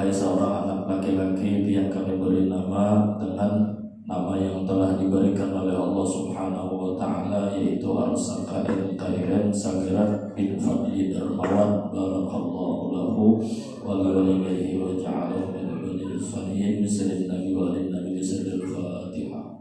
Wahai seorang anak laki-laki yang kami beri nama dengan nama yang telah diberikan oleh Allah Subhanahu wa Ta'ala, yaitu Arsaka Kairen Sagirat bin Fadli Darmawan Barakallahu lahu wa liwalidayhi wa ja'alahu min ibadihi salihin bisirrin nabi wa alin nabi bisirril Fatihah.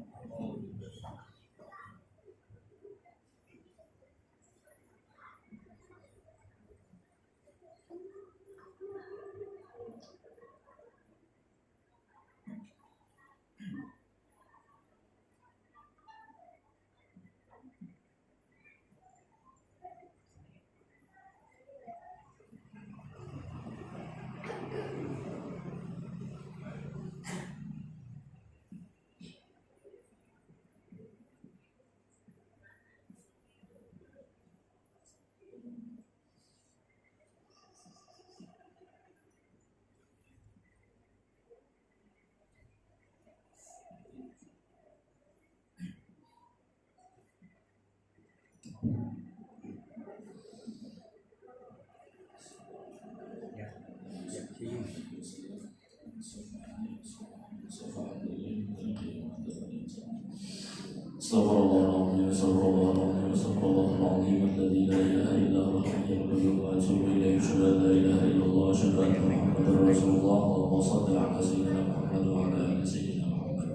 Astagfirullahaladzim alladzi la ilaha illa huwal hayyul qayyum wa atubu ilaihi asyhadu an la ilaha illallah wa asyhadu anna Muhammadar Rasulullah. Allahumma shalli ala sayyidina Muhammad wa ala ali sayyidina Muhammad.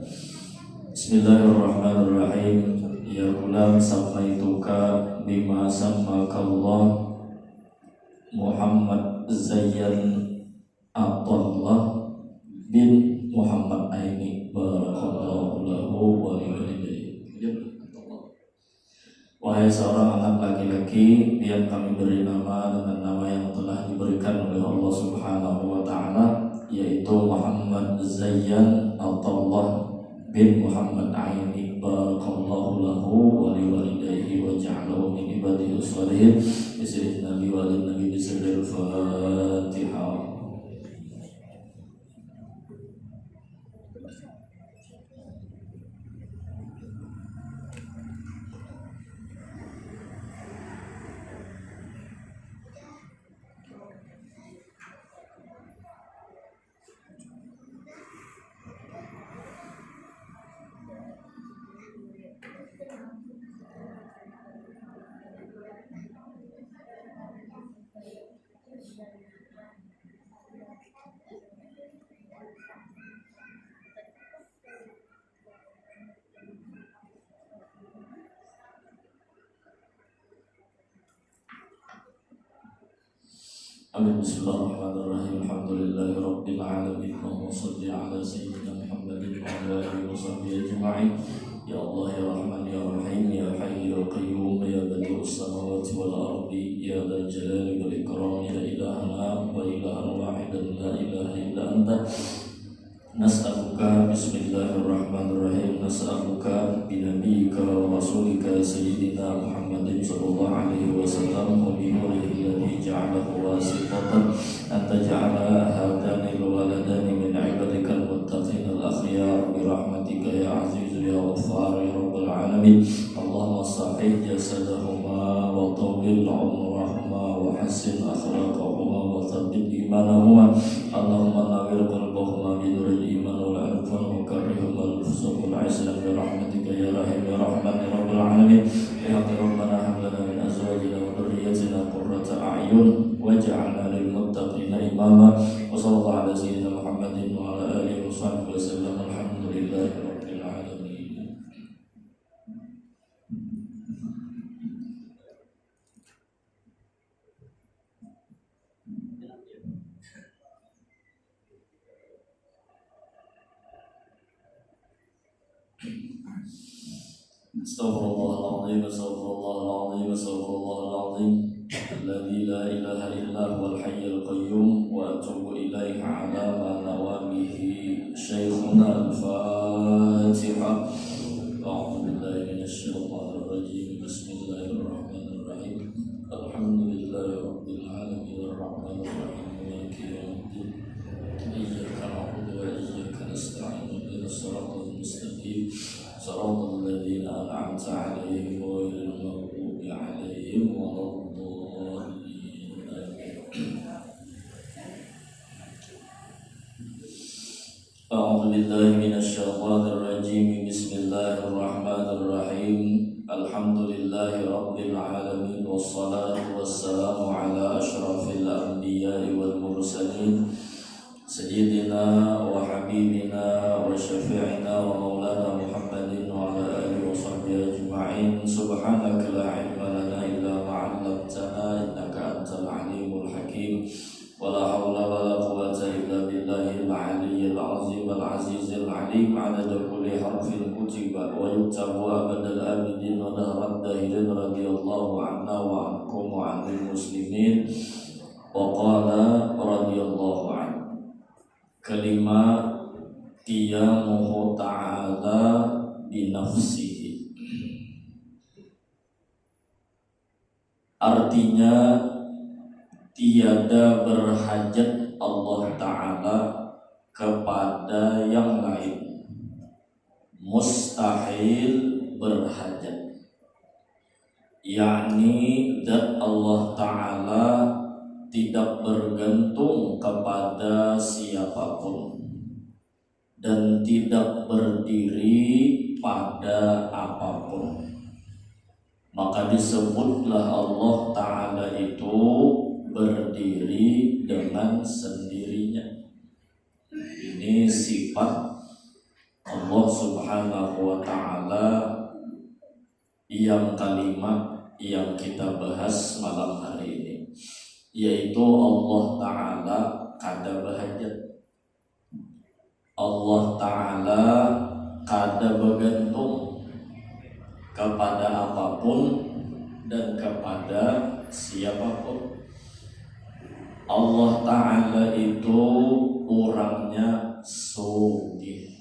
Bismillahirrahmanirrahim. Ya gulam samaituka bima sammaka Allah Muhammad Zayyan Abdullah bin Muhammad Aini Barakallahu lahu wa liwalidayhi. Wahai seorang anak laki-laki yang kami beri nama dengan nama yang telah diberikan oleh Allah Subhanahu wa Ta'ala, yaitu Muhammad Zayyan Abdullah bin Muhammad Aini Barakallahu lahu wa liwalidayhi wa ja'alahu min ibadihi shalihin bisirrin nabi wa alin nabi bisirril Fatihah. Amin. Bismillahirrahmanirrahim. Alhamdulillahi rabbil alamin. Allahumma shalli ala sayyidina Muhammadin wa ala alihi wa sahbihi ajma'in. Ya Allah ya Rahman ya Rahim ya Hayy ya Qayyum ya Badi'us samawati wal ardi ya dzal jalali wal ikram ya ilahana wa ilahan wahidan la ilaha illa anta. Nas'aluka bismillahirrahmanirrahim, nas'aluka binabiyika wa rasulika sayyidina Muhammadin sallallahu alaihi wasallam wa bi nurihi alladhi ja'alahu wasitatan an taj'ala hadani alwaladani min ibadika almuttaqin al-akhyar bi rahmatika ya aziz ya ghaffar ya rabbal alamin. Allahumma sahih jasadahuma wa tawil umrahuma wa hassin akhlaqahuma wa thabbit imanahuma. Allahumma nawwir qalbahuma bi nuril iman wal irfan wa karrihum al fusuq wal isyan bi rahmatika ya rahim ya rahman ya rabbal alamin. Ya rabbana hab lana min azwajina wa dhurriyyatina qurrata a'yun waj'alna lil muttaqina imama. Wa sallallahu ala sayyidina Muhammadin wa ala alihi wa sahbihi wa sallam. Alhamdulillahi rabbil alamin. Astaghfirullahaladzim, astaghfirullahaladzim, astaghfirullahaladzim alladzi la ilaha illa huwal hayyul qayyum wa atubu ilaihi ala ma nawamihi syekhuna al-Fatiha. A'udzu billahi minasy syaithanir rajim. Bismillahirrahmanirrahim. Alhamdulillahi rabbil alamin arrahmanir rahim maliki yaumiddin. Iyyaka na'budu wa iyyaka nasta'in ihdinas siratal mustaqim. Siratal ladzina an'amta 'alaihim ghairil maghdubi 'alaihim waladdallin. أعوذ بالله من الشيطان الرجيم. بسم الله الرحمن الرحيم. الحمد لله رب العالمين، والصلاة والسلام على أشرف الأنبياء والمرسلين سيدنا وحبيبنا وشفيعنا ومولانا محمد وعلى آله وصحبه أجمعين. سبحانك لا علم لنا إلا ما علمتنا إنك أنت العليم الحكيم. ولا حول ولا قوة إلا بالله العلي العظيم العزيز العليم. عدد كل حرف كتب ويكتب أبد الآبدين ودهر الداهرين. رضي الله عنا وعنكم وعن المسلمين. وقال رضي الله عنه. Kelima, qiyamuhu ta'ala binafsihi. Artinya tiada berhajat Allah Ta'ala kepada yang lain. Mustahil berhajat, yakni zat Allah Ta'ala tidak bergantung kepada siapapun dan tidak berdiri pada apapun. Maka disebutlah Allah Ta'ala itu berdiri dengan sendirinya. Ini sifat Allah Subhanahu wa Ta'ala yang kalimat yang kita bahas malam hari ini, yaitu Allah Ta'ala kada berhajat, Allah Ta'ala kada bergantung kepada apapun dan kepada siapapun. Allah Ta'ala itu orangnya sugih.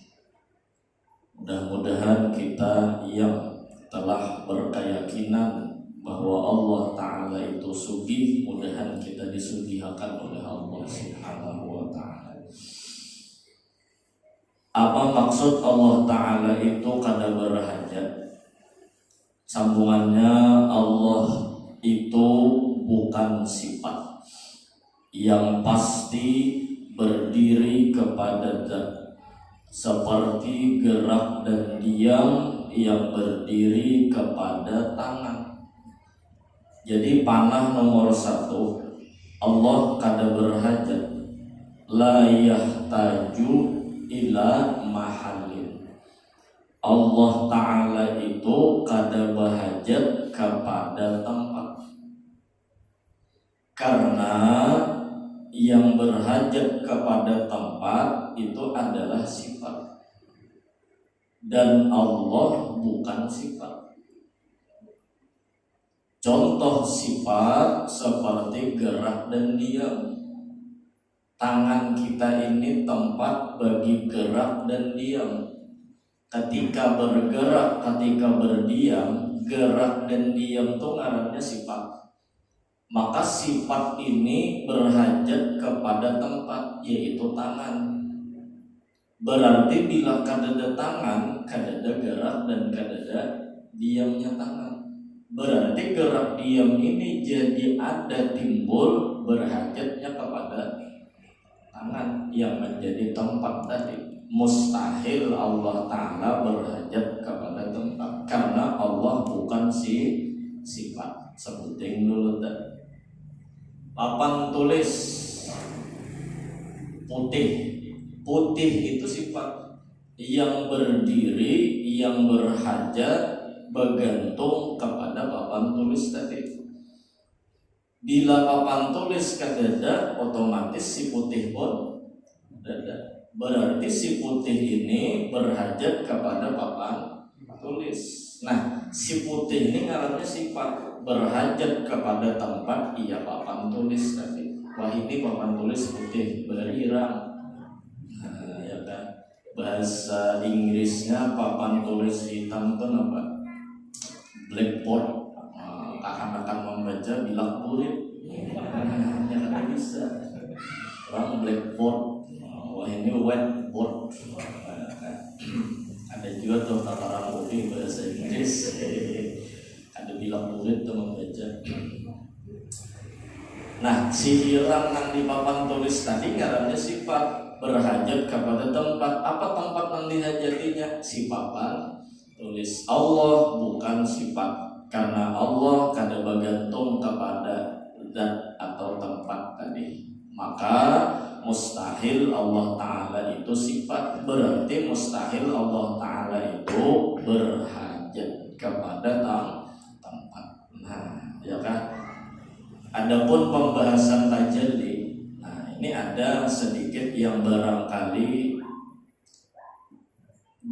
Mudah-mudahan kita yang telah berkeyakinan bahwa Allah Ta'ala itu sugih, mudahan kita disugihakan oleh Allah Subhanahu wa Ta'ala. Apa maksud Allah Ta'ala itu kada berhajat? Sambungannya, Allah itu bukan sifat yang pasti berdiri kepada zat, seperti gerak dan diam yang berdiri kepada tangan. Jadi panah nomor 1, Allah kada berhajat, la yahtaju ila mahallin. Allah Ta'ala itu kada berhajat kepada tempat, karena yang berhajat kepada tempat itu adalah sifat, dan Allah bukan sifat. Contoh sifat seperti gerak dan diam. Tangan kita ini tempat bagi gerak dan diam. Ketika bergerak, ketika berdiam, gerak dan diam itu ngarannya sifat. Maka sifat ini berhajat kepada tempat, yaitu tangan. Berarti bila kadada tangan, kadada gerak dan kadada diamnya tangan. Berarti gerak diam ini jadi ada timbul berhajatnya kepada tangan yang menjadi tempat tadi. Mustahil Allah Ta'ala berhajat kepada tempat, karena Allah bukan sifat. Sebutin dulu tadi. Papan tulis putih. Putih itu sifat yang berdiri, yang berhajat, bergantung kepada papan tulis tadi. Bila papan tulis kadada, otomatis si putih pun ada. Berarti si putih ini berhajat kepada papan tulis. Nah, si putih ini ngarannya sifat, berhajat kepada tempat, iya papan tulis tadi. Wah, ini papan tulis putih berirang. Nah, ya kan? Bahasa Inggrisnya papan tulis hitam itu apa? Blackboard. Akan membaca bilang kulit. Ya kan bisa. Orang blackboard. Wah, ini whiteboard. Ada juga tuh tataran putih bahasa Inggris. Ada bilang murid tuh membaca. Nah, sihiran yang di papan tulis tadi ngarannya sifat berhajat kepada tempat. Apa tempat yang dihajatinya? Si papan tulis. Allah bukan sifat, karena Allah kada bergantung kepada zat atau tempat tadi. Maka mustahil Allah Ta'ala itu sifat, berarti mustahil Allah Ta'ala itu berhajat kepada tempat. Nah, ya kan? Adapun pembahasan tajalli, nah ini ada sedikit yang barangkali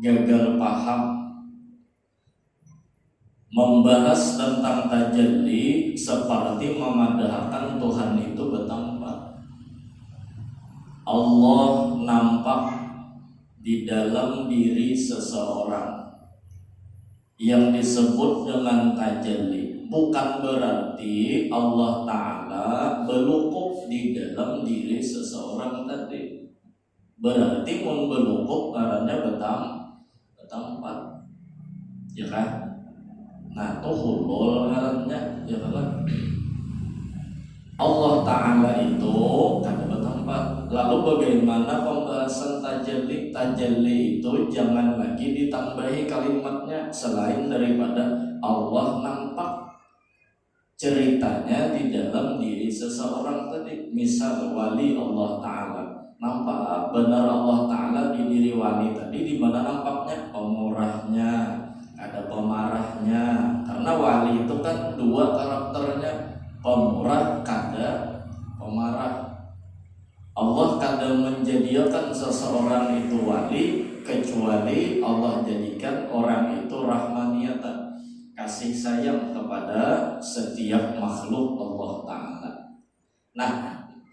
gagal paham. Membahas tentang tajalli seperti memadahkan Tuhan itu bertempat. Allah nampak di dalam diri seseorang yang disebut dengan tajalli. Bukan berarti Allah Ta'ala berlukuk di dalam diri seseorang tadi. Berarti mun berlukuk karena bertempat, ya kan? Nah tuh hulul ngarannya, ya kan? Allah Ta'ala itu kada bertempat. Lalu bagaimana pembahasan tajalli? Tajalli itu jangan lagi ditambahi kalimatnya selain daripada Allah nampak. Ceritanya di dalam diri seseorang tadi. Misal wali Allah Ta'ala, nampak benar Allah Ta'ala di diri wali tadi. Di mana nampaknya? Pemurahnya, ada pemarahnya. Karena wali itu kan dua karakternya, pemurah kada pemarah. Allah kada menjadikan seseorang itu wali kecuali Allah jadikan orang itu rahmaniyatan, kasih sayang kepada setiap makhluk Allah Ta'ala. Nah,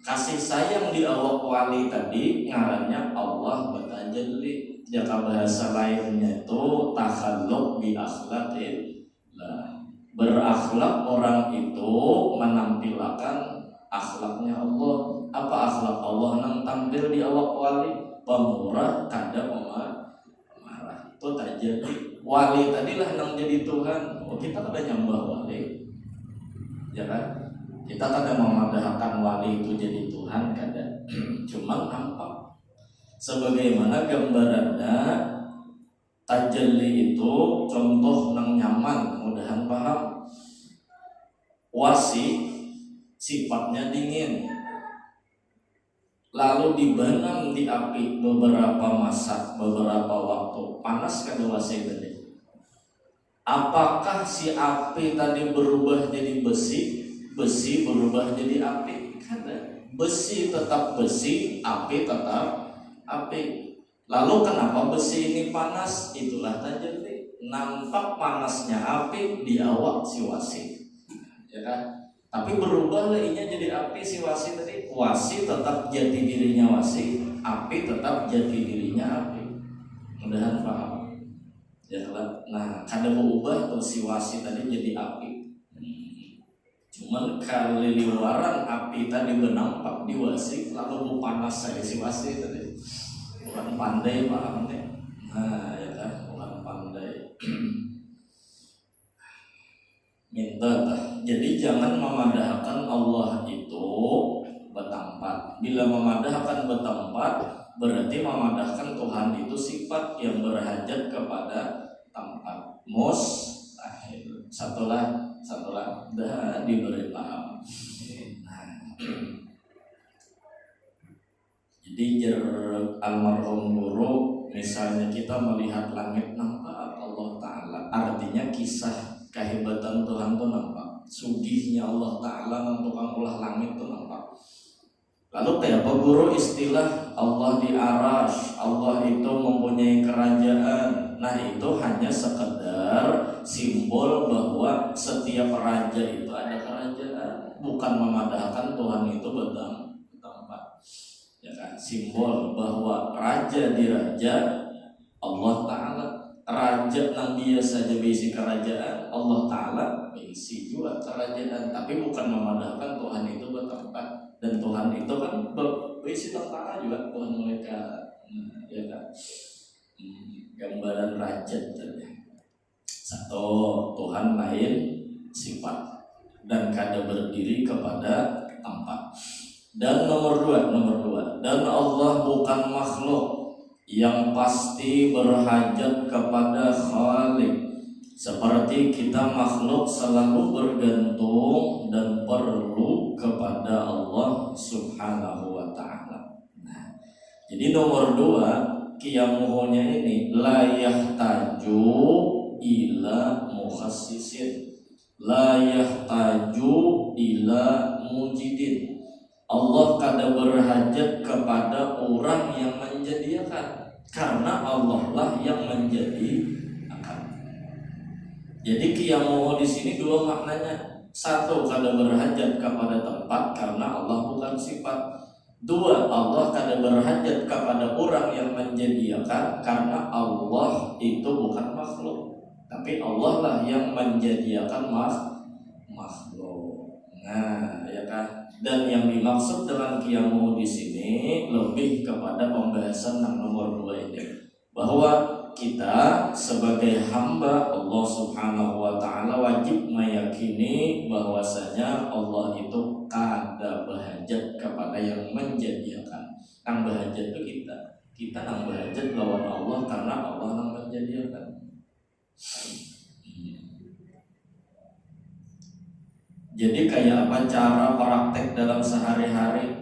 kasih sayang di awak wali tadi ngarannya Allah bertajalli. Jika bahasa lainnya itu takhalluq bi akhlaqin. Nah, berakhlak orang itu menampilkan akhlaknya Allah. Apa akhlak Allah yang tampil di awak wali? Pemurah kada pemarah. Itu tajalli. Wali tadilah yang jadi Tuhan. Kita kada nyembah wali, ya kan? Kita kada memadahkan wali itu jadi Tuhan, kada. Cuma nampak. Sebagaimana gambarannya tajalli itu contoh nang nyaman, mudahan paham. Wasi sifatnya dingin, lalu dibenam di api beberapa masa, beberapa waktu. Panas kada wasi tadi. Apakah si api tadi berubah jadi besi? Besi berubah jadi api? Kada. Besi tetap besi, api tetap api. Lalu kenapa besi ini panas? Itulah tajalli. Nampak panasnya api di awak si wasi, ya kan? Tapi berubah lainnya jadi api si wasi tadi. Wasi tetap jati dirinya wasi, api tetap jati dirinya api. Mudahan paham. Ya kan? Nah, kada berubah tuh si wasi tadi jadi api. Cuman kali liwaran api tadi bernampak di wasi, lalu panas saya si wasi tadi. Bukan pandai paham nih. Nah, ya kan, bukan pandai. Minta tak. Jadi jangan memadahkan Allah itu bertempat. Bila memadahkan bertempat, berarti memadahkan Tuhan itu sifat yang berhajat kepada tempat. Mustahil. Satulah dah diberi paham. Nah, jadi almarhum guru, misalnya kita melihat langit nampak Allah Ta'ala, artinya kisah kehebatan Tuhan itu nampak, sugihnya Allah Ta'ala menentukan ulah langit itu nampak. Lalu kayak apa guru istilah Allah di arash, Allah itu mempunyai kerajaan. Nah itu hanya sekedar simbol bahwa setiap raja itu ada kerajaan, bukan memadahkan Tuhan itu bertempat, ya kan? Simbol bahwa raja di raja Allah Ta'ala, raja yang biasa saja bisi kerajaan, Allah Ta'ala bisi juga kerajaan, tapi bukan memadahkan Tuhan itu bertempat. Dan Tuhan itu kan berisi tentara juga, Tuhan mereka, ya kan? Gambaran raja tadi. Satu, Tuhan lain sifat dan kada berdiri kepada tempat. Dan nomor dua, dan Allah bukan makhluk yang pasti berhajat kepada Khalik. Seperti kita makhluk selalu bergantung dan perlu kepada Allah Subhanahu wa ta'ala. Nah, jadi nomor dua, qiyamuhunya ini la yahtaju ila mukhassisin, la yahtaju ila mujidin. Allah kada berhajat kepada orang yang menjadikan, karena Allah lah yang menjadikan. Jadi qiyamuhu di sini dua maknanya. Satu, kada berhajat kepada tempat karena Allah bukan sifat. Dua, Allah kada berhajat kepada orang yang menjadikan karena Allah itu bukan makhluk, tapi Allah lah yang menjadikan makhluk. Nah, ya kan? Dan yang dimaksud dengan qiyamuhu di sini lebih kepada pembahasan yang nomor dua ini, bahwa kita sebagai hamba Allah Subhanahu wa ta'ala wajib meyakini bahwasanya Allah itu kada berhajat kepada yang menjadikan. Yang berhajat itu kita yang berhajat lawan Allah karena Allah yang menjadikan. Jadi kayak apa cara praktek dalam sehari-hari?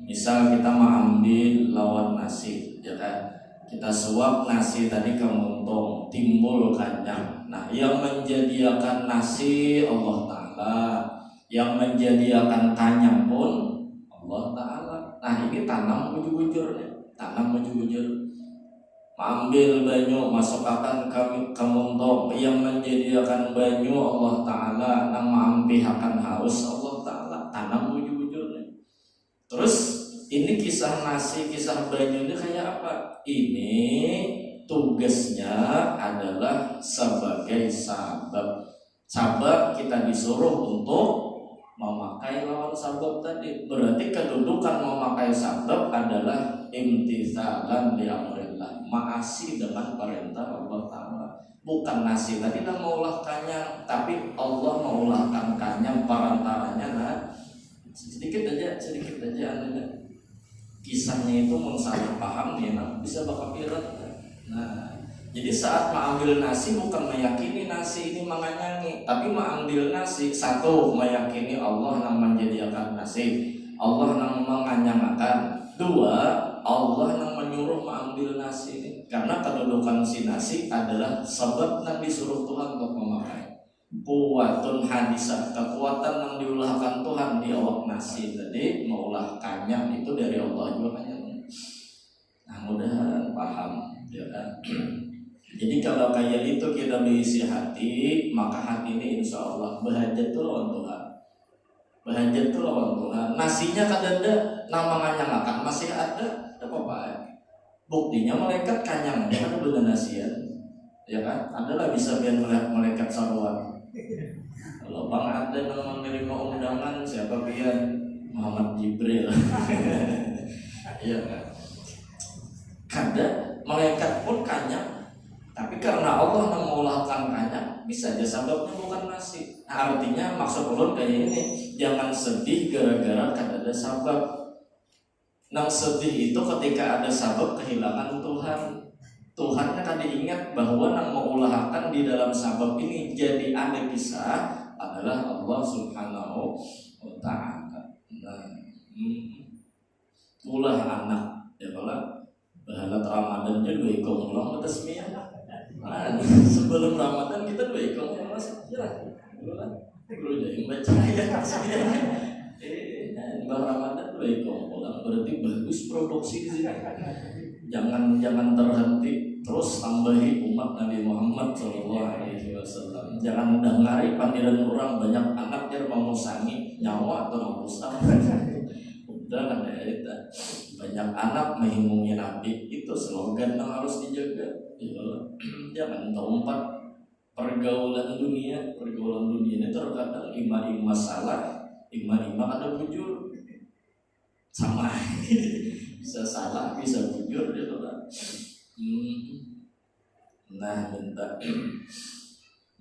Misal kita mengambil lawan nasi, ya kan? Kita suap nasi tadi ke muntung, timbul kanyang. Nah, yang menjadikan nasi Allah Ta'ala, yang menjadikan kanyang pun Allah Ta'ala. Nah, ini tanam bujur-bujurnya, ambil banyu masukkan ke muntung, yang menyediakan banyu Allah Ta'ala, yang mengampihakan haus Allah Ta'ala, tanam bujur-bujurnya. Terus ini kisah nasi, kisah banyu ini kayak apa? Ini tugasnya adalah sebagai sabab. Sabab kita disuruh untuk memakai lawan sabab tadi. Berarti kedudukan memakai sabab adalah imtithalan li amrillah, maasi dengan perintah Allah Ta'ala. Bukan nasi tadi yang maulah kanyang, tapi Allah maulahkan kanyang perantaranya. Nah, sedikit aja anda kisahnya itu salah paham ya, bisa bakal pirat. Nah, jadi saat mengambil nasi bukan meyakini nasi ini menganyangi, tapi mengambil nasi satu meyakini Allah yang menyediakan nasi, Allah yang menganyangkan. Dua, Allah yang menyuruh mengambil nasi ini, karena kedudukan si nasi adalah sebab yang disuruh Tuhan untuk memakai. Kuwatun hadisah, kekuatan yang diulahkan Tuhan di awak nasi tadi, maulah kanyang itu dari Allah juga kanyangnya. Nah, mudah paham ya kan? Jadi kalau kayak itu kita berisi hati, maka hati ini insya Allah berhajat tuh lawan Tuhan. Berhajat tuh lawan Tuhan. Nasinya kan ada, nama kanyang akan masih ada apa-apa. Buktinya malaikat kanyang, ada bener nasian, ya kan? Adalah bisa biar malaikat sarwan. Kalau bang ada yang menerima undangan siapa pian? Muhammad Jibril. Iya kan? Kada malaikat pun kanyang, tapi karena Allah yang mengulahkan kanyang, bisa aja sababnya bukan nasi. Nah, artinya maksud ulun kayak ini, jangan sedih gara-gara kada ada sabab. Nang sedih itu ketika ada sabab kehilangan Tuhan. Tuhannya kan diingat bahwa yang mengulahkan di dalam sabab ini jadi ada kisah adalah Allah Subhanahu wa ta'ala. Nah, ulah anak ya kalau bahala Ramadan juga ikut ulang tasmiyah. Nah, sebelum Ramadan kita juga ikut ulang tasmiyah. Dulu jadi baca ya tasmiyah. Bang Ramadan juga ikut ulang, berarti bagus produksi di sini. Jangan terhenti, terus tambahi umat Nabi Muhammad SAW. Jangan dengari panggilan orang banyak anak yang mau sangi nyawa atau mau udah kan ya itu. Banyak anak menghimpungi Nabi, itu slogan yang harus dijaga. Jangan tempat pergaulan dunia ini terkadang imam salah, imam ada bujur sama. Bisa salah, bisa bujur dia lah. Nah, minta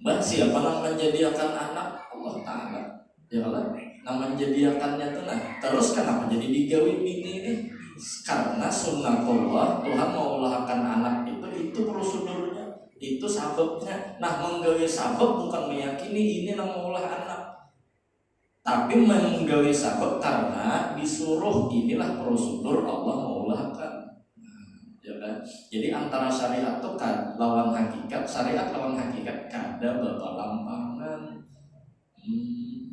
Mbak siapa yang menjadikan anak Allah Ta'ala? Ya Allah. Nah menjadiakannya tuh terus kenapa jadi digawi bini ini? Karena sunnatullah Tuhan mau ulahkan anak itu prosedurnya, itu sababnya. Nah menggawe sabab bukan meyakini ini nang ulah anak, tapi menggawe sabab karena disuruh, inilah prosedur Allah mau ulahkan. Ya kan? Jadi antara syariat itu kan lawan hakikat, syariat lawan hakikat kada bepelampangan.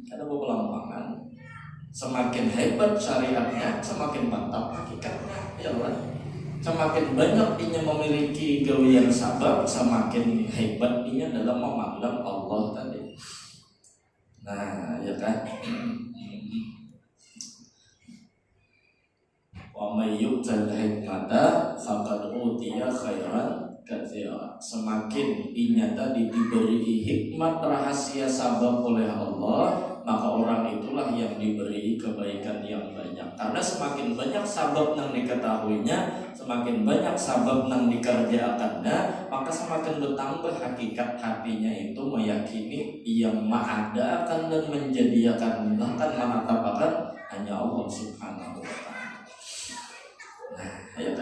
Ada bepelampangan. Semakin hebat syariatnya, semakin mantap hakikatnya, ya kan? Semakin banyak dia memiliki gawian sabab, semakin hebat dia dalam memandang Allah tadi. Nah, ya kan? Wa may yu'tal hikmata faqad utiya khairan katsira. Semakin inya tadi diberi hikmat rahasia sabab oleh Allah, maka orang itulah yang diberi kebaikan yang banyak. Karena semakin banyak sabab yang diketahuinya, semakin banyak sabab yang dikerjakannya, maka semakin bertambah hakikat hatinya itu meyakini yang mengadakan dan menjadikan, bahkan menetapkan hanya Allah Subhanahu wa ta'ala. Nah, ayo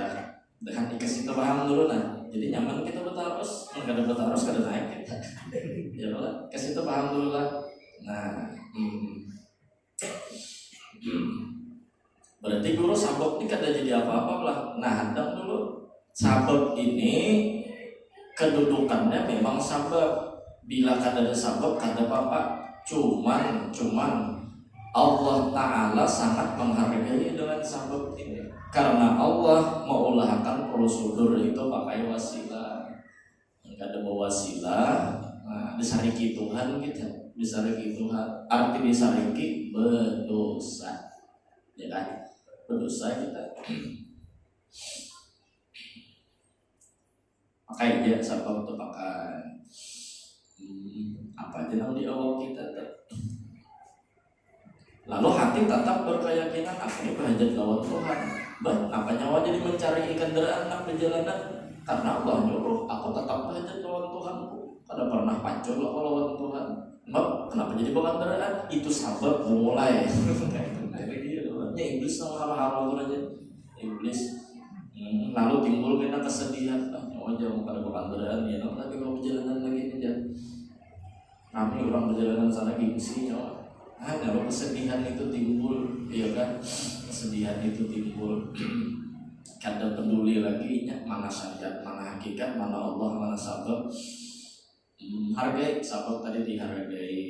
dengan dikasih paham dulu jadi nyaman kita bertaros, nggak ada bertaros kada naik kita. Ya lah, kasih paham dulu lah. Nah, berarti guru sabab ini kada jadi apa-apa lah. Nah, hadang dulu sabab ini kedudukannya memang sabab. Bila kada ada sabab kada apa-apa. Cuman Allah Ta'ala sangat menghargai dengan sabab ini. Karena Allah mengulahkan prosedur itu pakai wasilah. Enggak ada wasilah. Nah, disariki Tuhan gitu. Disariki Tuhan. Arti disariki berdosa. Ya kan? Berdosa kita. Pakai aja sabab itu pakai. Apa aja yang di awal kita tuh. Lalu hati tetap berkeyakinan aku ini berhajat lawan Tuhan. Apa nyawa jadi mencari kendaraan nak perjalanan? Karena Allah nyuruh aku tetap berhajat lawan Tuhanku. Kada pernah pancul aku lawan Tuhan. Kenapa jadi bawa kendaraan? Itu sabab mulai. Kayak dia ya iblis sama hal-hal aja. Iblis. Lalu timbul kena kesedihan. Nyawa jauh pada bawa kendaraan ya. Tapi kalau perjalanan lagi aja. Kami orang perjalanan sana gengsi nyawa. Kalau kesedihan itu timbul, ya kan? Kesedihan itu timbul. Kada peduli lagi mana syariat, mana hakikat, mana Allah, mana sabab. Hargai sabab tadi dihargai.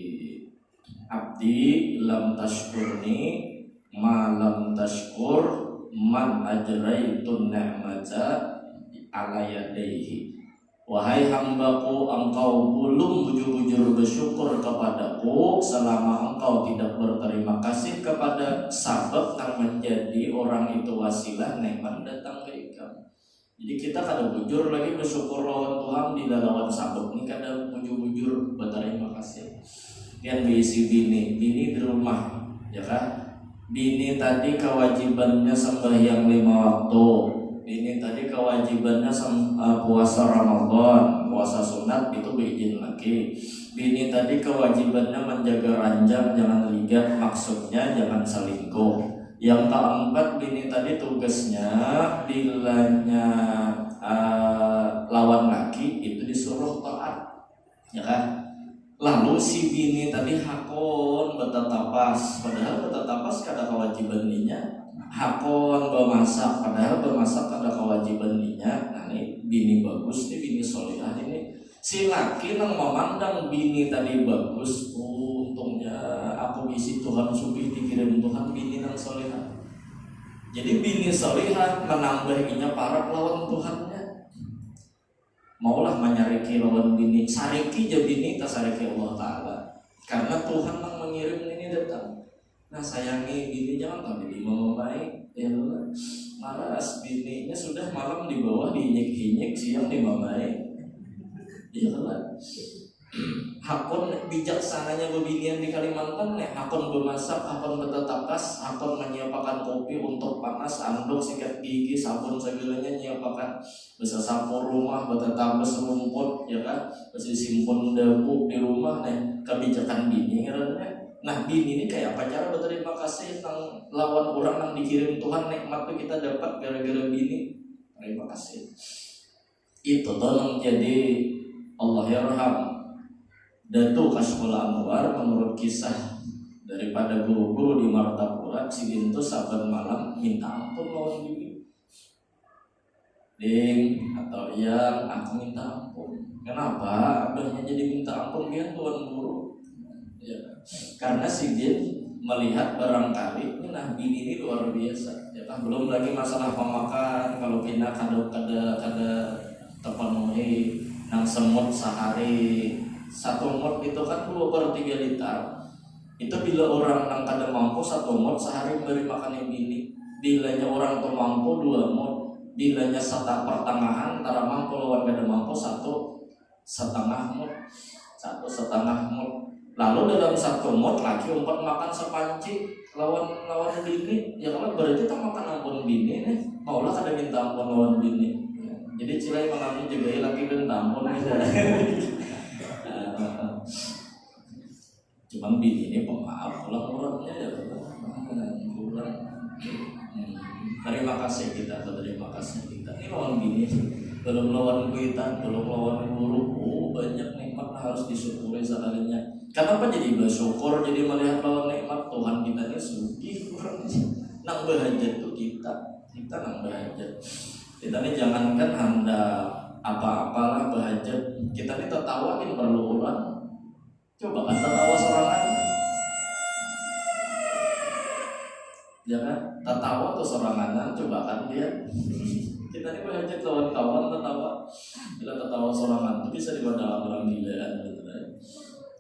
Abdi lam tashkurni ma lam tashkur man ajraitun ni'mata ala yadaihi. Wahai hambaku, engkau belum bujur-bujur bersyukur kepadaku selama engkau tidak berterima kasih kepada sabab yang menjadi orang itu wasilah nikmat datang ke kamu. Jadi kita kada bujur lagi bersyukur lawan Tuhan di lawan sabab ini kada bujur-bujur berterima kasih. Yang diisi bini di rumah, ya kan? Bini tadi kewajibannya sembahyang 5 waktu. Ini tadi kewajibannya puasa Ramadan, puasa sunat itu berizin lagi. Bini tadi kewajibannya menjaga ranjang, jangan ligat, maksudnya jangan selingkuh. Yang keempat, bini tadi tugasnya bilanya lawan laki itu disuruh taat, ya kan? Lalu si bini tadi hakon betatapas, padahal betatapas kada kewajiban ninya. Hakon bermasak, padahal bermasak ada kewajiban ninya. Nah ini bini bagus, ini bini solihah ini. Si laki nang memandang bini tadi bagus, untungnya aku bisi Tuhan subih dikirim Tuhan bini nang solihah. Jadi bini solihah menambahinya para lawan Tuhannya. Maulah menyariki lawan bini, sariki je bini tak sariki Allah Ta'ala. Karena Tuhan nang mengirim ini datang. Nah sayangi bini, jangan tahu bini mau baik ya Allah. Malas bininya sudah malam di bawah diinyek-inyek, siang dimamai. Ya Allah. Hakon bijaksananya bebinian di Kalimantan nih, hakon bermasak, hakon bertetapas, hakon menyiapkan kopi untuk panas, anduk, sikat gigi, sabun segalanya nyiapkan. Bisa sapu rumah, bertetapas rumput, ya kan? Bisa simpan debu di rumah nih, kebijakan bini karena Nah bini ini kayak apa cara berterima kasih tentang lawan orang yang dikirim Tuhan, nikmat tuh kita dapat gara-gara bini. Terima kasih. Itu tolong jadi Allah yarham Datu Kashful Anwar menurut kisah daripada guru-guru di Martapura, si Dintu saban malam minta ampun lawan bini. Ding atau yang aku minta ampun. Kenapa? Abahnya jadi minta ampun dia tuan guru. Ya, karena si Din melihat barangkali nah bini ini luar biasa. Ya kan belum lagi masalah pemakan, kalau pindah kada terpenuhi nang semut sehari satu mut itu kan 2/3 liter. Itu bila orang yang kada mampu 1 mut sehari beri makan yang bini. Bilanya orang tuh mampu 2 mut, bilanya setengah pertengahan antara mampu lawan kada mampu 1,5 mut, 1,5 mut. Lalu dalam 1 mut lagi umpat makan sepanci lawan bini. Ya kalau berarti tak makan ampun bini nih, maulah kada minta ampun lawan bini. Jadi cilai mengambil juga laki dan ampun gitu. Cuman bini ini pemaaf, pulang-pulangnya ya pulang. Terima kasih kita. Ini lawan bini, belum lawan kuitan, belum lawan guru. Oh banyak nikmat harus disyukuri sekalinya. Kenapa jadi bersyukur? Jadi melihat lawan nikmat Tuhan kita ini sugih kurang. Nang bahajat tuh kita nang bahajat. Kita ini jangankan hendak apa-apalah bahajat, kita ini tertawain perlu orang. Coba kan tertawa sorangan, ya kan? Tertawa tuh soranganan, coba kan dia. Kita ini bahajat lawan kawan tertawa, bila tertawa sorangan itu bisa dibawa orang gilaan gitu kan.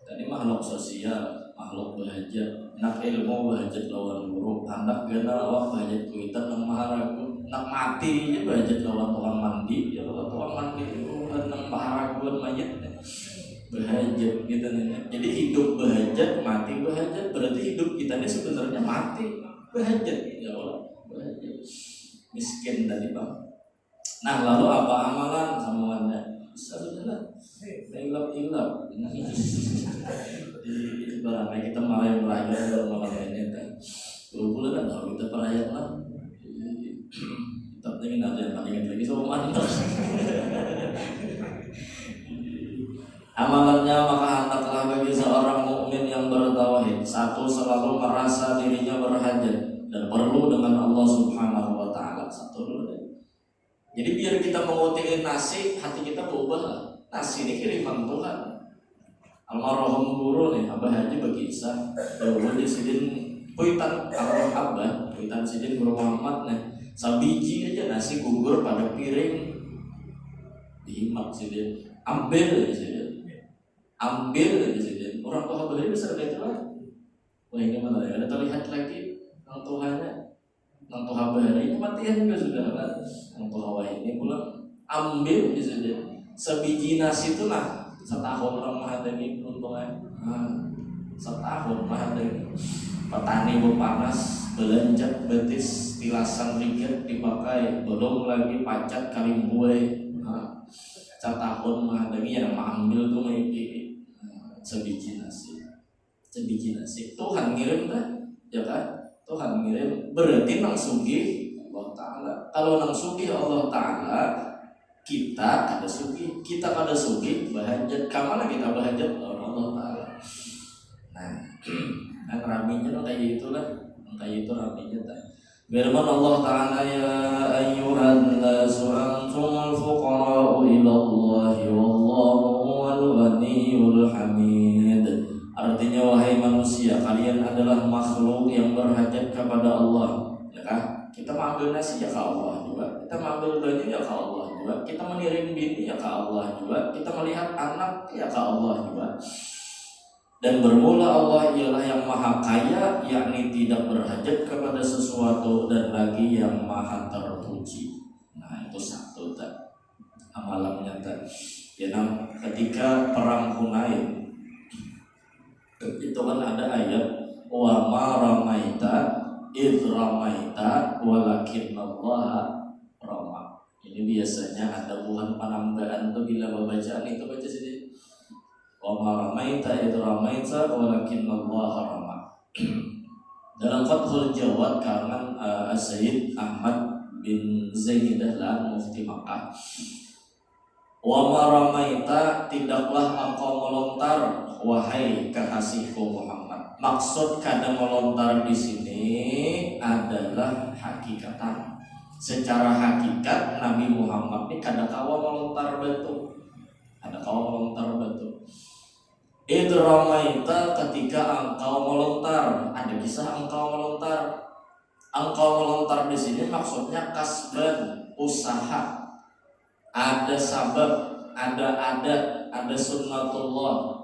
Tadi makhluk sosial, makhluk bahajat, nak ilmu bahajat lawan guru, anak gana awak bahajat kuitan nang maharagu, nak mati aja bahajat lawan tukang mandi, ya lawan tukang mandi itu nang maharaguan mayat. Bahajat gitu nih. Jadi hidup bahajat, mati bahajat, berarti hidup kita ini sebenarnya mati bahajat. Ya Allah, bahajat. Miskin tadi bang. Nah lalu apa amalan semuanya? Bisa sudah ilap. Di barangnya kita malah merayap dalam malam ini kan. 20 bulan kan tahu kita perayaan lah. Tapi ingin ada yang paling lagi sama mantap. Amalannya maka hendaklah bagi seorang mukmin yang bertauhid, 1, selalu merasa dirinya berhajat dan perlu dengan Allah Subhanahu wa taala. 1 dulu deh. Jadi biar kita mengutip nasi, hati kita berubah. Nasi ini kiriman Tuhan. Almarhum guru nih, Abah Haji bagi Isa, dahulu di sidin puitan Abah, puitan sidin Guru Muhammad nih, sabiji aja nasi gugur pada piring dihimak sidin, ambil sidin. Ambil di sini. Orang tua beli besar itu lah. Wah ini mana ya? Ada terlihat lagi orang tuanya. Orang tua beli ini matian juga sudah kan. Orang tua ini pulang ambil di sini. Sebiji nasi itu nah 1 tahun orang mahadami beruntungnya. 1 tahun mahadami. Petani berpanas, belanjak betis, tilasan riget dipakai, belum lagi pacak kalimbuai. 1 tahun mahadami yang mengambil tuh maybe sebiji nasi Tuhan ngirim kan, ya kan? Tuhan ngirim berarti nang sugih Allah Ta'ala. Kalau nang sugih Allah Ta'ala, kita kada sugih, bahajat. Kamana kita bahajat Allah Ta'ala. Nah, kan raminya tuh kayak itulah, kayak itu raminya tak. Firman Allah Ta'ala, ya ayyuhan nasu antumul fuqara'u ilallahi wallahu huwal ghaniyyul hamid. Artinya wahai manusia, kalian adalah makhluk yang berhajat kepada Allah. Ya kan? Kita mengambil nasi ya ke Allah juga, kita mengambil baju ya ke Allah juga, kita menirim bini ya ke Allah juga, kita melihat anak ya ke Allah juga. Dan bermula Allah ialah yang maha kaya, yakni tidak berhajat kepada sesuatu, dan lagi yang maha terpuji. Nah itu 1 tak amalannya tak. Ya, ketika perang Hunain itu kan ada ayat wa ma ramaita idh ramaita walakinallaha rama. Ini biasanya ada bukan penambahan tuh bila bacaan itu baca sini. Wa ma ramaita idh ramaita walakinallaha rama. Dalam Fathul Jawad karangan Sayyid Ahmad bin Zaid Dahlan Mufti Makkah, wa maramaita, tidaklah engkau melontar wahai kekasihku Muhammad. Maksud kada melontar di sini adalah hakikatan. Secara hakikat Nabi Muhammad ini kada kawa melontar batu. Kada kawa melontar batu. Idramaita, ketika engkau melontar. Ada kisah engkau melontar. Engkau melontar di sini maksudnya kasban, usaha. Ada sabab, ada sunnatullah.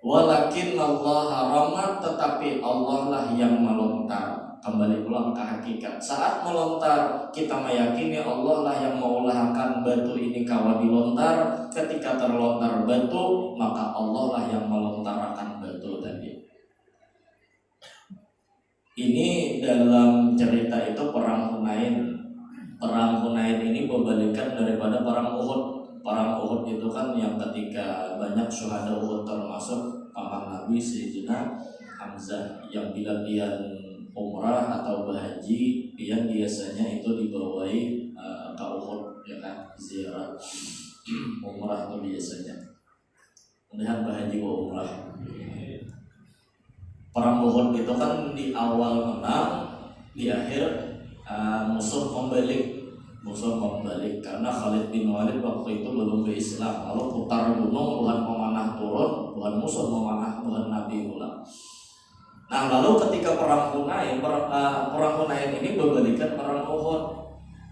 Walakin Allah haramat, tetapi Allah lah yang melontar. Kembali pulang ke hakikat. Saat melontar kita meyakini Allah lah yang mengulahkan batu ini kawa dilontar. Ketika terlontar batu, maka Allah lah yang melontarkan batu tadi. Ini dalam cerita itu perang Hunain. Perang Hunain ini berbalikan daripada perang Uhud. Perang Uhud itu kan yang ketika banyak syuhada Uhud, termasuk paman Nabi Sayyidina Hamzah, yang bila pian umrah atau berhaji, pian biasanya itu dibawai ke Uhud, ya kan, ziarah. Umrah itu biasanya. Melihat berhaji wa umrah. Perang Uhud itu kan di awal menang, di akhir musuh membalik karena Khalid bin Walid waktu itu belum berislam. Lalu putar gunung, Tuhan memanah turun, Tuhan musuh memanah, Tuhan Nabi ulang. Nah, lalu ketika perang Hunain ini berbalikan perang Uhud.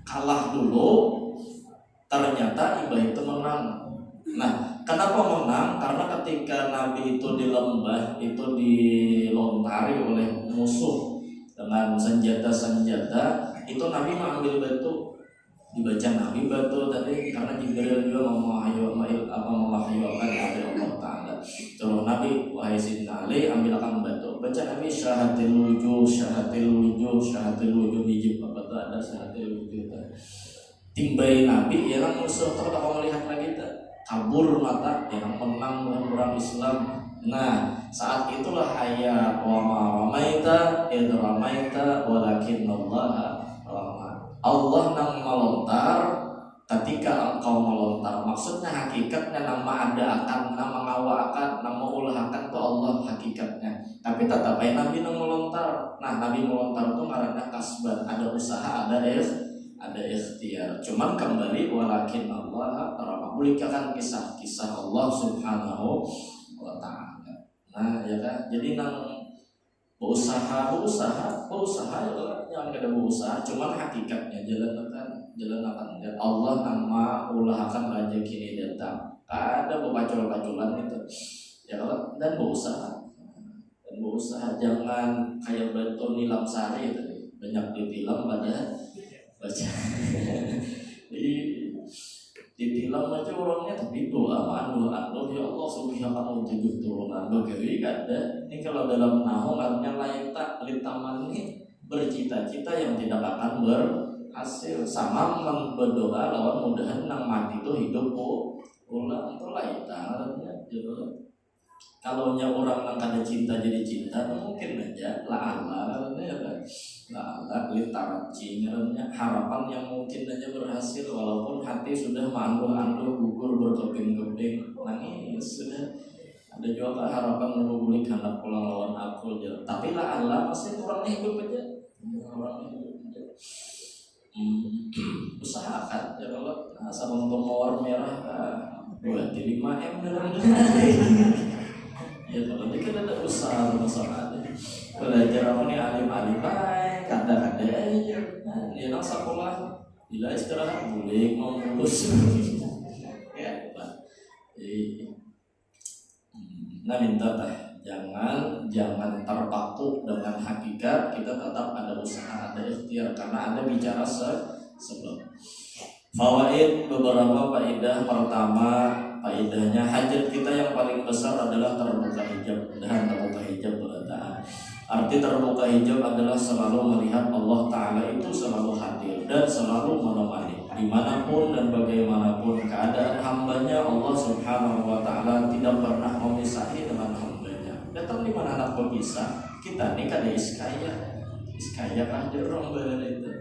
Kalah dulu, ternyata Ibah itu menang. Nah, kenapa menang? Karena ketika Nabi itu di lembah, itu dilontari oleh musuh dengan senjata-senjata, itu Nabi mengambil batu. Dibaca Nabi batu tadi karena Jibril juga memahyuakan dari Allah Ta'ala. Terus Nabi, wahai Sayyidina Ali, ambilkan batu. Baca Nabi syahatil wujuh hijib, apa tuh ada syahatil wujuh. Timbai Nabi yang musuh terus kalau melihat lagi kabur mata yang menang orang Islam. Nah, saat itulah ayat wa ma ramaita id ramaita walakin Allah rama. Allah nang melontar ketika engkau melontar. Maksudnya hakikatnya nama ada akan, nama ngawa akan, nama ulah akan itu Allah hakikatnya. Tapi tetap aja Nabi nang melontar. Nah, Nabi melontar itu karena kasban, ada usaha, ada ikhtiar. Cuman kembali walakin Allah rama. Bolehkan kisah-kisah Allah Subhanahu wa Ta'ala. Nah, ya kan? Jadi nang berusaha yang ada berusaha, cuman hakikatnya jalan akan dan Allah nama ulah akan raja kini datang. Ada pepacul-paculan itu, ya kan? Dan berusaha, jangan kayak batu nilam sari tadi, banyak ditilam pada baca. Ditilam aja orangnya, tapi doa ya Allah subhanahu tujuh turunan begini ada. Ini kalau dalam nahu artinya layak tak litaman ini bercita-cita yang tidak akan berhasil, sama berdoa lawan mudahan nang mati itu hidup ulang itu layak artinya gitu. Kalau orang yang kada cinta jadi cinta, mungkin aja la'ala litaraci, harapan yang mungkin aja berhasil walaupun hati sudah manduh-anduh gugur berkeping-keping nangis sudah. Ada juga harapan menunggu hendak pulang lawan aku aja, tapi la'ala masih orangnya hidup aja. Usahakan ya kalau sama untuk mawar merah 25M dalam ya kalau dia kan ada usaha masalahnya. Belajar apa nih alim-alim baik, kata-kata aja. Nah, dia nang sekolah, bila istirahat boleh mau lulus. Ya, Pak. Jadi, nah minta jangan terpaku dengan hakikat. Kita tetap ada usaha, ada ikhtiar karena ada bicara sebab. Fawaid, beberapa faedah. Pertama, faedahnya hajat kita yang paling besar adalah terbuka hijab. Dan terbuka hijab berada. Arti terbuka hijab adalah selalu melihat Allah Ta'ala itu selalu hadir dan selalu menemani dimanapun dan bagaimanapun keadaan hambanya. Allah Subhanahu wa Ta'ala tidak pernah memisahi dengan hambanya. Datang di mana anak berpisah, kita nih kada iskaya kan orang itu.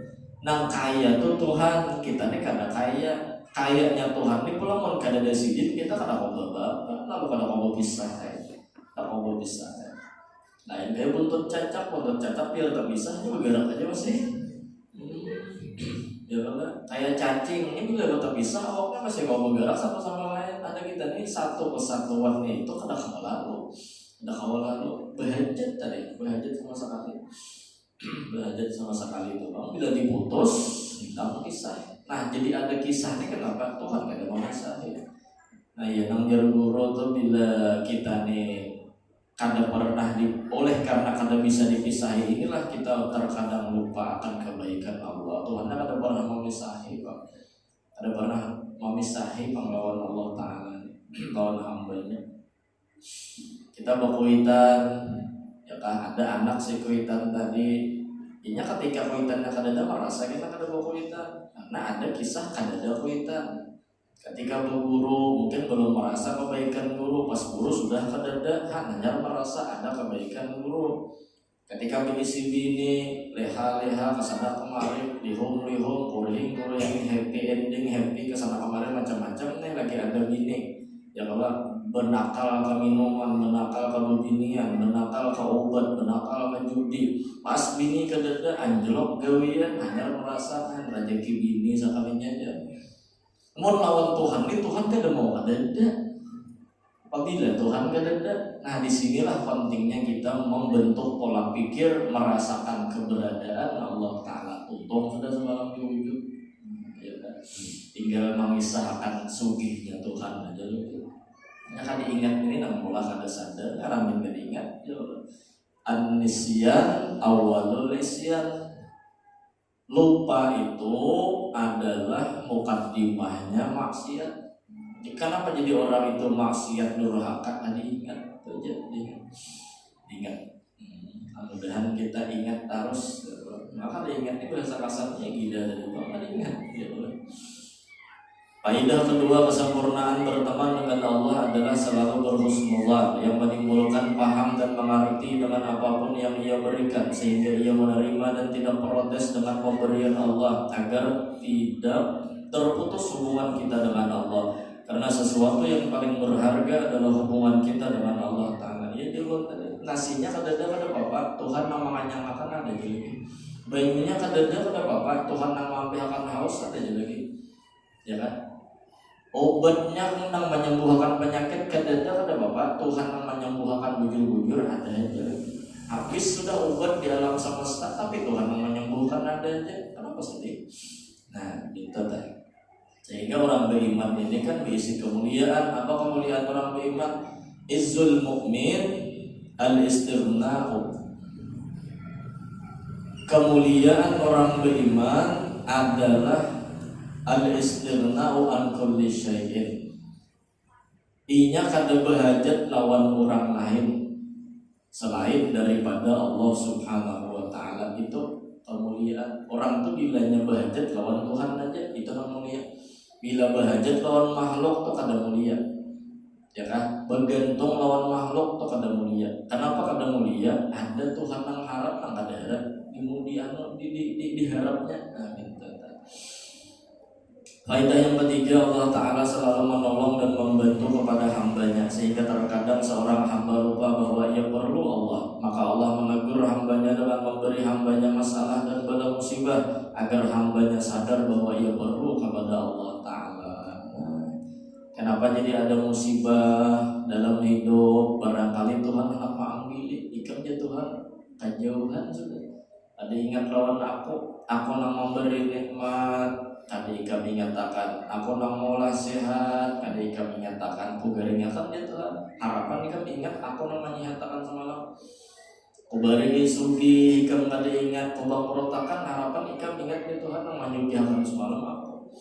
Nang kaya tuh Tuhan, kita nih kada kaya. Kayanya Tuhan nih pula mun kada ada sidin kita kada mau babak, lalu kada mau pisah kada mau pisah. Nah yang kayak buntut cacap biar tak bisa ini bergerak aja masih. Ya kan, kayak cacing ini bila tak bisa, awalnya masih mau bergerak satu sama lain. Ada kita nih satu kesatuannya itu kada kawal lalu, berhajat sama sekali itu bang. Bila diputus, hilang kisah. Nah jadi ada kisahnya kenapa Tuhan kada mau kisah. Nah ya nang guru tuh bila kita nih kada pernah oleh karena kada bisa dipisahi inilah kita terkadang lupa akan kebaikan Allah. Tuhan kada pernah memisahi Pak. Kada pernah memisahi panglawan Allah Ta'ala lawan hambanya. Kita berkuitan ya kan, ada anak si kuitan tadi inya ketika kuitannya kada ada merasa kita kada berkuitan karena ada kisah kada ada kuitan. Ketika berguru mungkin belum merasa kebaikan guru, pas guru sudah kadada hanya merasa ada kebaikan guru. Ketika berisi bini leha kesana kemari lihum kuring yang happy ending happy kesana kemari macam-macam nih lagi ada bini ya kalau benakal ke minuman, benakal ke bebinian, benakal ke obat, benakal ke judi. Pas bini kadada anjlok gawian hanya merasakan rezeki bini sekalinya aja. Mau lawan Tuhan ini Tuhan tidak mau ada. Apabila Tuhan ada, nah disinilah pentingnya kita membentuk pola pikir merasakan keberadaan Allah Taala. Untung sudah semalam diwujud, ya kan? Tinggal mengisahkan sugihnya Tuhan aja loh. Ya kan diingat ini nang pola kada sadar, ngaramin kada ingat. An-nisyan awalul isyan. Lupa itu adalah mukaddimahnya maksiat. Kenapa jadi orang itu maksiat durhaka? Ingat, ingat. Mudah-mudahan kita ingat terus. Maka diingat ini bahasa kasarnya gila dari bawah ingat. Faidah kedua, kesempurnaan berteman dengan Allah adalah selalu berhusnuzan yang menimbulkan paham dan mengerti dengan apapun yang ia berikan sehingga ia menerima dan tidak protes dengan pemberian Allah agar tidak terputus hubungan kita dengan Allah. Karena sesuatu yang paling berharga adalah hubungan kita dengan Allah Ta'ala. Ya dulu nasinya kadada bapak Tuhan nama nyangakan ada jadi. Bayinya kadada bapak Tuhan nama akan haus ada jadi. Ya kan? Obatnya tentang menyembuhkan penyakit kadada bapak Tuhan yang menyembuhkan bujur-bujur ada aja. Habis sudah obat di alam semesta tapi Tuhan yang menyembuhkan ada aja. Kenapa sedih? Nah itu tadi. Sehingga orang beriman ini kan berisi kemuliaan. Apa kemuliaan orang beriman? Izzul mu'min al-istirna'u. Kemuliaan orang beriman adalah al-istirna'u an kulli syai'in. Inya kada berhajat lawan orang lain selain daripada Allah Subhanahu wa taala. Itu kemuliaan. Orang tuh bilanya berhajat lawan Tuhan aja itu mulia. Bila berhajat lawan makhluk tuh kada mulia. Ya kan? Bergantung lawan makhluk tuh kada mulia. Kenapa kada mulia? Ada Tuhan yang harap nang kada harap diharapnya. Faedah yang ketiga, Allah Ta'ala selalu menolong dan membantu kepada hambanya sehingga terkadang seorang hamba lupa bahwa ia perlu Allah. Maka Allah menegur hambanya dengan memberi hambanya masalah dan bala musibah agar hambanya sadar bahwa ia perlu kepada Allah Ta'ala. Kenapa jadi ada musibah dalam hidup? Barangkali Tuhan hendak mengambil ikamnya Tuhan kejauhan sudah. Ada ingat lawan aku nang memberi nikmat. Tadi kami nyatakan aku nang mola sehat. Tadi kami nyatakan pugaringnya kan dia Tuhan. Harapan kami ingat aku nang menyatakan semalam. Kubari sugi ikam tadi ingat kubang merotakan harapan ikam ingat dia Tuhan nang menyugihakan semalam aku.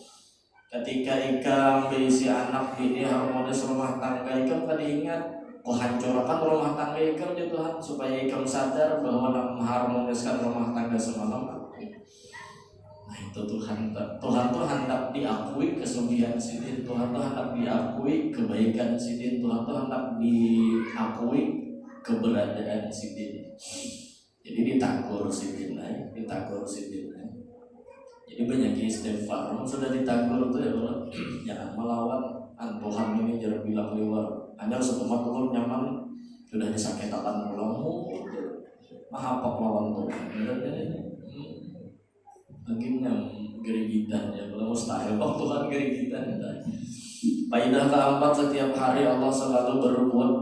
Ketika ikam berisi anak bini harmonis rumah tangga ikam tadi ingat kuhancurkan rumah tangga ikam dia Tuhan supaya ikam sadar bahwa nang mengharmoniskan rumah tangga semalam aku. Nah itu Tuhan tuh hendak diakui kesugihan sidin, Tuhan tuh hendak diakui kebaikan sidin, Tuhan tuh hendak diakui keberadaan Sidin. Jadi ditakur Sidin, Jadi banyak istighfar. Sudah ditakur tuh ya Allah, jangan melawan Tuhan ini jangan bilang lewat. Hanya setelah turun nyaman sudah disakitakan ulangmu, mahapak lawan Tuhan. Akhirnya gerigitan ya, kalau mustahil Tuhan gerigitan. Faidah keempat, setiap hari Allah selalu berbuat,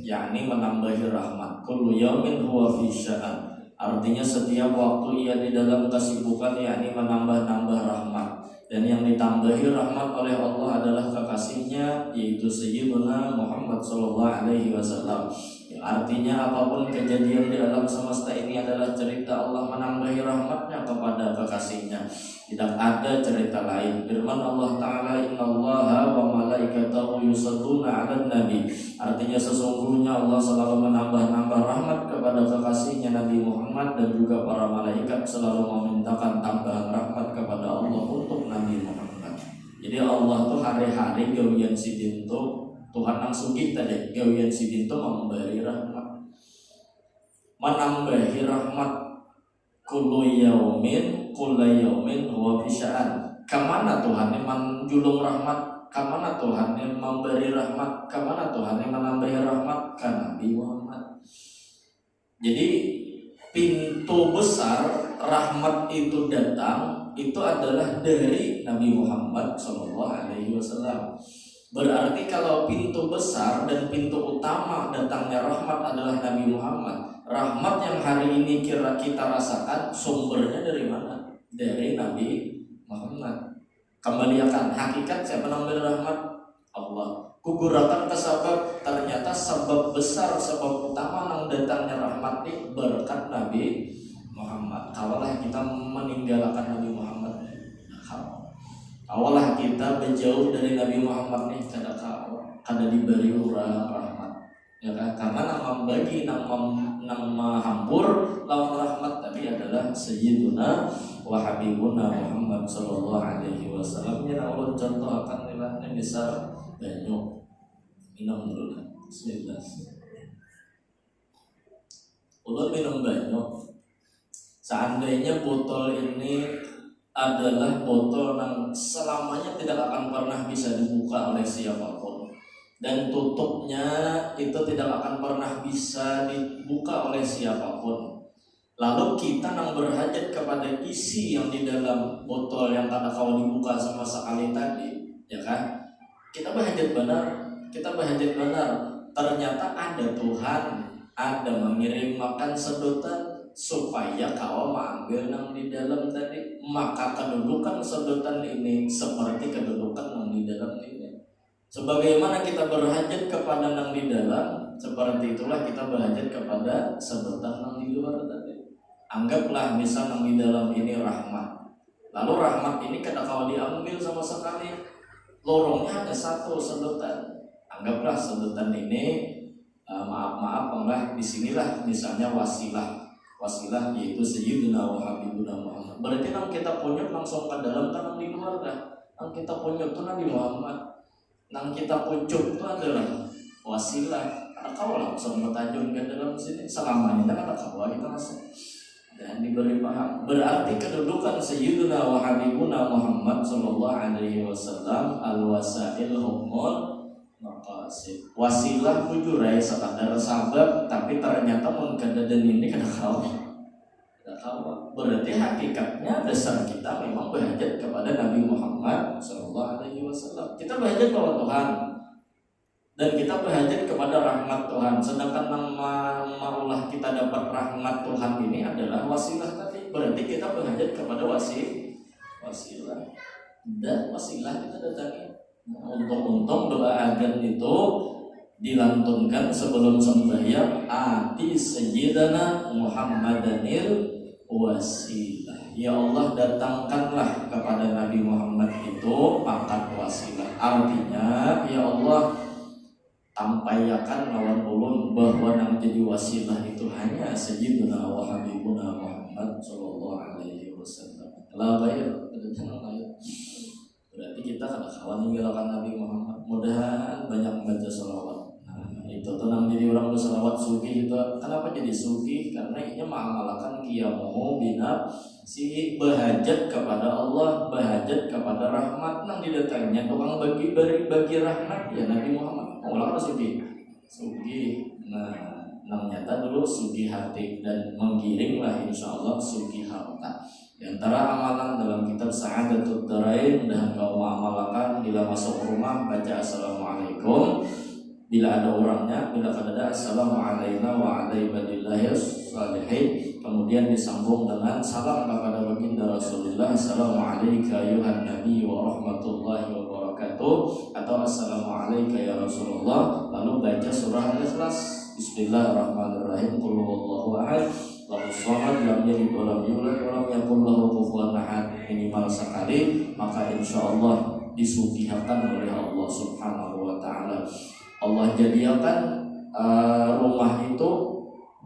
yakni menambahi rahmat. Kullu yaumin huwa fi sya'an. Artinya setiap waktu ia di dalam kesibukan, yakni menambah-nambah rahmat. Dan yang ditambahi rahmat oleh Allah adalah kekasihnya, yaitu Sayyiduna Muhammad SAW. Yang artinya apapun kejadian di alam semesta ini adalah cerita Allah menambahi rahmatnya kepada kekasihnya. Tidak ada cerita lain. Firman Allah Ta'ala, Innallaha wa malaikatahu yusalluna 'alan nabi. Artinya sesungguhnya Allah selalu menambah-nambah rahmat kepada kekasihnya Nabi Muhammad, dan juga para malaikat selalu memintakan tambahan rahmat kepada Allah untuk Nabi Muhammad. Jadi Allah tuh hari-hari gawian sidin tuh Tuhan langsung kita deh gawian sidin tuh memberi rahmat, menambahi rahmat. Kullu yaumin huwa fi sya'an. Kemana Tuhan yang menjulung rahmat? Kemana Tuhan yang memberi rahmat? Kemana Tuhan yang menambahi rahmat? Ke Nabi Muhammad. Jadi pintu besar rahmat itu datang itu adalah dari Nabi Muhammad SAW. Berarti kalau pintu besar dan pintu utama datangnya rahmat adalah Nabi Muhammad, rahmat yang hari ini kita rasakan sumbernya dari mana? Dari Nabi Muhammad. Kembalikan hakikat siapa menambah rahmat? Allah. Kugurakan ke sebab, ternyata sebab besar, sebab utama yang datangnya rahmat ini berkat Nabi Muhammad. Kawalah kita meninggalkan Nabi Muhammad, awalah kita menjauh dari Nabi Muhammad nih, kada diberi orang rahmat, ya kan? Karena nama hampur lawan rahmat tadi adalah Sayyiduna wa Habibuna Muhammad sallallahu alaihi wasallam. Ya Allah contoh akan nilainya bisa banyak. Minum dulu lah. Bismillah. Ulun minum banyak. Seandainya botol ini adalah botol yang selamanya tidak akan pernah bisa dibuka oleh siapapun, dan tutupnya itu tidak akan pernah bisa dibuka oleh siapapun, lalu kita yang berhajat kepada isi yang di dalam botol yang tak kau dibuka sama sekali tadi, ya kan? Kita berhajat benar, ternyata ada Tuhan, ada mengirim makan sedotan supaya kau mengambil yang di dalam tadi, maka kedudukan sedotan ini seperti kedudukan yang di dalam ini. Sebagaimana kita berhajat kepada yang di dalam, seperti itulah kita berhajat kepada sedotan yang di luar tadi. Anggaplah misal yang di dalam ini rahmat, lalu rahmat ini kada kau diambil sama sekali, lorongnya hanya satu sedotan. Anggaplah sedotan ini maaf disinilah misalnya wasilah yaitu Sayyidina wa Habibuna Muhammad. Berarti yang kita punya langsung ke dalam tanam di luar dah. Yang kita punya itu Nabi Muhammad. Yang kita pucuk itu adalah wasilah. Karena kau langsung bertajun ke dalam sini selamanya kan kau kita langsung dan diberi paham. Berarti kedudukan Sayyidina wa Habibuna Muhammad sallallahu alaihi wasallam al-wasail humul maqasid. Wasilah bujurai sekadar sabab, tapi ternyata mun kadaden ini kada kawa. Berarti hakikatnya dasar kita memang berhajat kepada Nabi Muhammad sallallahu alaihi wasallam. Kita berhajat kepada Tuhan dan kita berhajat kepada rahmat Tuhan. Sedangkan nama maulah kita dapat rahmat Tuhan ini adalah wasilah tadi. Berarti kita berhajat kepada wasilah. Dan wasilah kita datangi. Untung-untung doa adzan itu dilantunkan sebelum sembahyang, ati Sayyidana Muhammadanil wasilah. Ya Allah, datangkanlah kepada Nabi Muhammad itu pangkat wasilah. Artinya ya Allah, tampayakan lawan ulun bahwa yang jadi wasilah itu hanya Sayyiduna wa Habibuna Muhammad sallallahu alaihi wasallam. La ghair, berarti kita kada kawan meninggalkan Nabi Muhammad. Mudah-mudahan banyak membaca sholawat. itu tenang diri orang berselawat sugih itu. Kenapa jadi sugih? Karena ini mengamalkan qiyamuhu bina si berhajat kepada Allah, berhajat kepada rahmat. Nang didatangnya tukang bagi rahmat ya Nabi Muhammad. Ulah sugih. Sugih. Nah, nang nyata dulu sugih hati dan menggiringlah insyaallah sugih harta. Di antara amalan dalam kitab Sa'adatud Darain dan kau mengamalkan bila masuk rumah baca assalamualaikum. Bila ada orangnya, bila ada assalamualaikum wa ala ibadillahi sholihin, kemudian disambung dengan salam kepada baginda Rasulullah, assalamualaikum ayuhan nabi wa rahmatullahi wa barakatuh, atau assalamualaikum ya Rasulullah, lalu baca surah Al-Ikhlas, bismillahirrahmanirrahim, qul huwallahu ahad, lahu shomad, lam yalid wa lam yulad wa lam yakul lahu kufuwan ahad, minimal sekali, maka insyaallah disugihakan oleh Allah Subhanahu wa taala. Allah jadikan rumah itu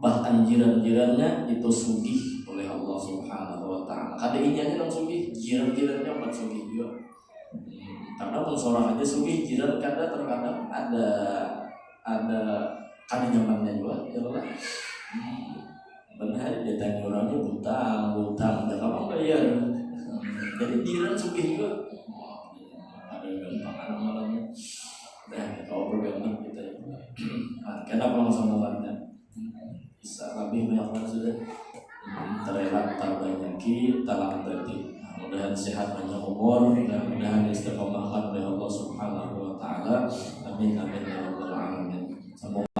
bahkan jiran-jirannya itu sugih oleh Allah Subhanahu wa taala. Kada inyanya nang sugih, jiran-jirannya buat sugih juga. Karena pensorang aja sugih, jiran terkadang ada kada nyamannya juga, ya Allah. Benar dia tanya orangnya butang, jangan mau bayar. Jadi jiran sugih juga. Ada gampang amalannya. Dan kalau bergabung kita ya. Kenapa langsung sambungannya? Bisa lebih banyak sudah. Terelak terbanyaki talang tertib. Mudah-mudahan sehat panjang umur dan mudah-mudahan istiqomahkan oleh Allah Subhanahu wa taala. Amin amin.